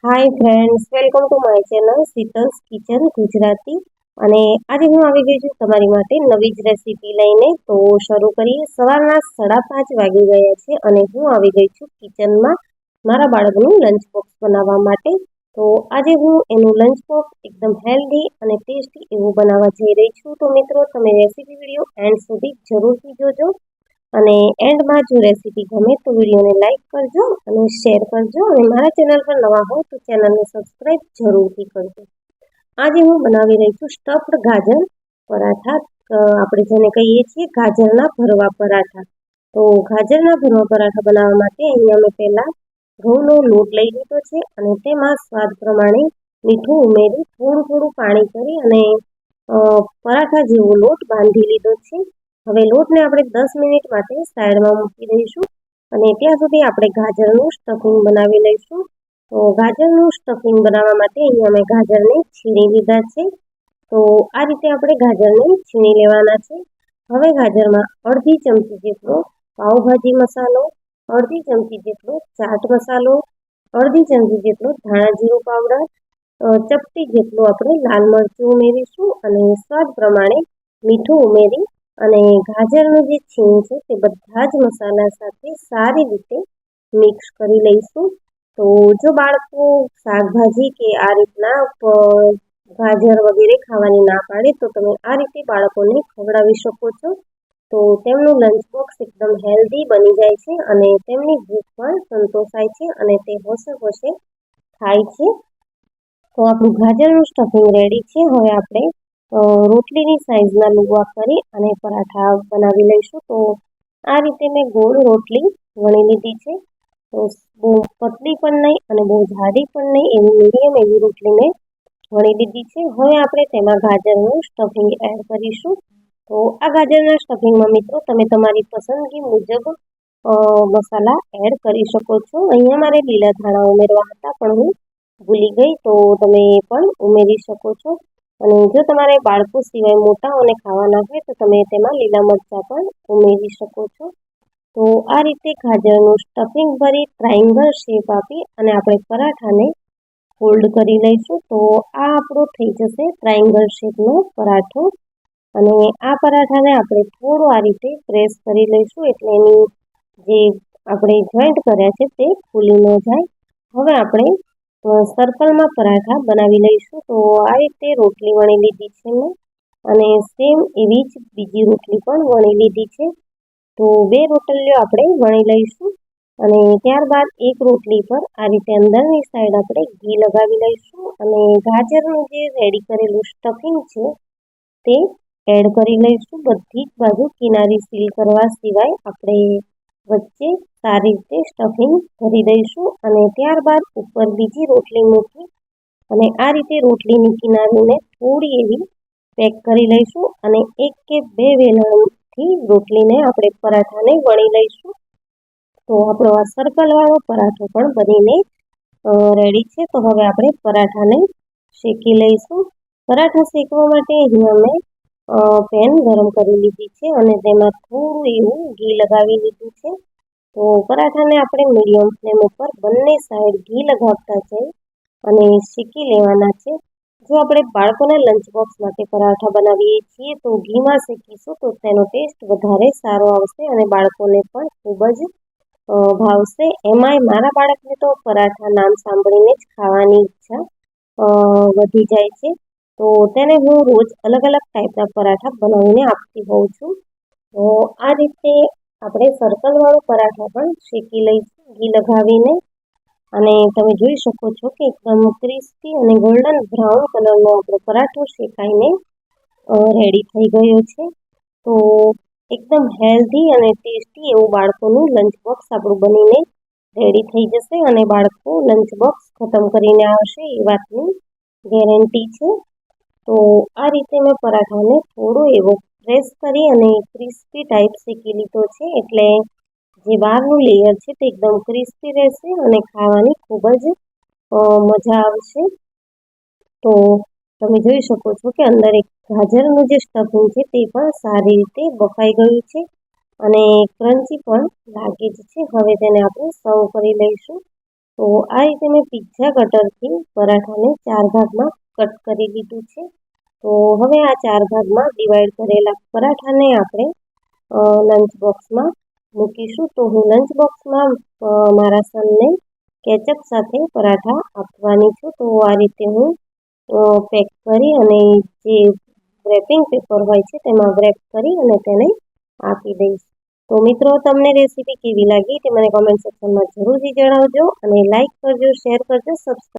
Hi friends, welcome to my channel Sheetal's kitchen Gujarati. અને આજે હું આવી ગઈ છું તમારી માટે નવી જ રેસીપી લઈને. તો શરૂ કરીએ. સવારના 5:30 વાગી ગયા છે અને હું આવી ગઈ છું કિચનમાં મારા બાળકનું લંચ બોક્સ બનાવવા માટે. તો આજે હું એનું લંચ બોક્સ એકદમ હેલ્ધી અને ટેસ્ટી એવું બનાવવા જઈ રહી છું. તો મિત્રો, તમે રેસીપી વિડીયો એન્ડ સુધી જરૂરથી જોજો. અને એન્ડમાં જો રેસીપી ગમે તો વિડીયોને લાઈક કરજો અને શેર કરજો, અને મારા ચેનલ પર નવા હો તો ચેનલને સબસ્ક્રાઈબ જરૂરથી કરજો. આજે હું બનાવી રહી છું સ્ટફ્ડ ગાજર પરાઠા. આપણે જેને કહીએ છીએ ગાજરના ભરવા પરાઠા. તો ગાજરના ભરવા પરાઠા બનાવવા માટે અહીંયા મેં પહેલા ઘઉંનો લોટ લઈ લીધો છે અને તેમાં સ્વાદ પ્રમાણે મીઠું ઉમેરી થોડું થોડું પાણી કરી અને પરાઠા જેવો લોટ બાંધી લીધો છે. હવે લોટને આપણે 10 મિનિટ માટે સાઈડમાં મૂકી દઈશું અને ત્યાં સુધી આપણે ગાજરનું સ્ટફિંગ બનાવી લઈશું. તો ગાજરનું સ્ટફિંગ બનાવવા માટે અહીંયા મેં ગાજરને છીણી લીધા છે. તો આ રીતે આપણે ગાજરને છીણી લેવાના છે. હવે ગાજરમાં અડધી ચમચી જેટલો પાવભાજી મસાલો, અડધી ચમચી જેટલો ચાટ મસાલો, અડધી ચમચી જેટલો ધાણા જીરું પાવડર, ચપટી જેટલું આપણે લાલ મરચું ઉમેરીશું અને સ્વાદ પ્રમાણે મીઠું ઉમેરી અને ગાજરનું જે છીણ છે તે બધા જ મસાલા સાથે સારી રીતે મિક્સ કરી લઈશું. તો જો બાળકો શાકભાજી કે આ રીતના ગાજર વગેરે ખાવાની ના પાડે તો તમે આ રીતે બાળકોને ખવડાવી શકો છો. તો તેમનું લંચ બોક્સ એકદમ હેલ્ધી બની જાય છે અને તેમની ભૂખ પણ સંતોષાય છે અને તે હોશે હોશે ખાય છે. તો આપણું ગાજરનું સ્ટફિંગ રેડી છે. હવે આપણે રોટલીની સાઈઝના લુવા કરી અને પરાઠા બનાવી લઈશું. તો આ રીતે મેં ગોળ રોટલી વણી લીધી છે. તો બહુ પતલી પણ નહીં અને બહુ જાડી પણ નહીં, એવી મીડિયમ એવી રોટલીને વણી લીધી છે. હવે આપણે તેમાં ગાજરનું સ્ટફિંગ એડ કરીશું. તો આ ગાજરના સ્ટફિંગમાં મિત્રો તમે તમારી પસંદગી મુજબ મસાલા એડ કરી શકો છો. અહીંયા મારે લીલા ધાણા ઉમેરવા હતા પણ હું ભૂલી ગઈ, તો તમે એ પણ ઉમેરી શકો છો. અને જો તમારે બાળકો સિવાય મોટાઓને ખાવાના હોય તો તમે તેમાં લીલા મરચાં પણ ઉમેરી શકો છો. તો આ રીતે ગાજરનું સ્ટફિંગ ભરી ટ્રાયંગલ શેપ આપી અને આપણે પરાઠાને ફોલ્ડ કરી લઈશું. તો આ આપણો થઈ જશે ટ્રાયંગલ શેપનો પરાઠો. અને આ પરાઠાને આપણે થોડું આ રીતે પ્રેસ કરી લઈશું એટલે એની જે આપણે જોઈન્ટ કર્યા છે તે ખુલી ન જાય. હવે આપણે સર્કલમાં પરાઠા બનાવી લઈશું. તો આ રીતે રોટલી વણી લીધી છે મેં અને સેમ એવી જ બીજી રોટલી પણ વણી લીધી છે. તો 2 રોટલીઓ આપણે વણી લઈશું અને ત્યારબાદ એક રોટલી પર આ રીતે અંદરની સાઈડ આપણે ઘી લગાવી લઈશું અને ગાજરનું જે રેડી કરેલું સ્ટફિંગ છે તે એડ કરી લઈશું. બધી જ બાજુ કિનારી સીલ કરવા સિવાય આપણે વચ્ચે સારી રીતે સ્ટફિંગ ભરી દઈશું અને ત્યારબાદ ઉપર બીજી રોટલી મૂકી અને આ રીતે રોટલીની કિનારીને થોડી એવી પેક કરી લઈશું અને 1 કે 2 વેલણથી રોટલીને આપણે પરાઠાને વણી લઈશું. તો આપણો આ સર્કલવાળો પરાઠો પણ બનીને રેડી છે. તો હવે આપણે પરાઠાને શેકી લઈશું. પરાઠા શેકવા માટે અહીંયા મેં પેન ગરમ કરી લીધી છે અને તેમાં થોડું એવું ઘી લગાવી લીધું છે. તો પરાઠાને આપણે મીડિયમ ફ્લેમ ઉપર બંને સાઈડ ઘી લગાવતા જઈ અને શેકી લેવાના છે. જો આપણે બાળકોના લંચ બોક્સ માટે પરાઠા બનાવીએ છીએ તો ઘીમાં શેકીશું તો તેનો ટેસ્ટ વધારે સારો આવશે અને બાળકોને પણ ખૂબ જ ભાવશે. એમાંય મારા બાળકને તો પરાઠા નામ સાંભળીને જ ખાવાની ઈચ્છા વધી જાય છે. તો તેને હું રોજ અલગ અલગ ટાઈપના પરાઠા બનાવીને આપતી હોઉં છું. તો આ રીતે આપણે સર્કલવાળો પરાઠા પણ શેકી લઈશું ઘી લગાવીને. અને તમે જોઈ શકો છો કે એકદમ ક્રિસ્પી અને ગોલ્ડન બ્રાઉન કલરનો આપણો પરાઠો શેકાઈને રેડી થઈ ગયો છે. તો એકદમ હેલ્ધી અને ટેસ્ટી એવું બાળકોનું લંચ બોક્સ આપણું બનીને રેડી થઈ જશે અને બાળકો લંચ બોક્સ ખતમ કરીને આવશે એ વાતની ગેરંટી છે. તો આ રીતે મેં પરાઠાને થોડો એવો પ્રેસ કરી અને ક્રિસ્પી ટાઈપ શેકી લીધો છે એટલે જે બહારનું લેયર છે તે એકદમ ક્રિસ્પી રહેશે અને ખાવાની ખૂબ જ મજા આવશે. તો તમે જોઈ શકો છો કે અંદર એક ગાજરનું જે સ્ટફિંગ છે તે પણ સારી રીતે બફાઈ ગયું છે અને ક્રન્ચી પણ લાગે જ છે. હવે તેને આપણે સર્વ કરી લઈશું. તો આ રીતે મેં પિઝા કટરથી પરાઠાને 4 ભાગમાં કટ કરી લીધું છે. તો હવે આ 4 ભાગમાં ડિવાઈડ કરેલા પરાઠાને આપણે લંચ બોક્સમાં મૂકીશું. તો હું લંચ બોક્સમાં મારા સનને કેચઅપ સાથે પરાઠા આપવાની છું. તો આ રીતે હું પેક કરી અને જે રેપિંગ પેપર હોય છે તેમાં રેપ કરી અને તેને આપી દઈશ. તો મિત્રો, તમને રેસીપી કેવી લાગી તે મને કોમેન્ટ સેક્શનમાં જરૂરથી જણાવજો અને લાઈક કરજો, શેર કરજો, સબસ્ક્રાઈબ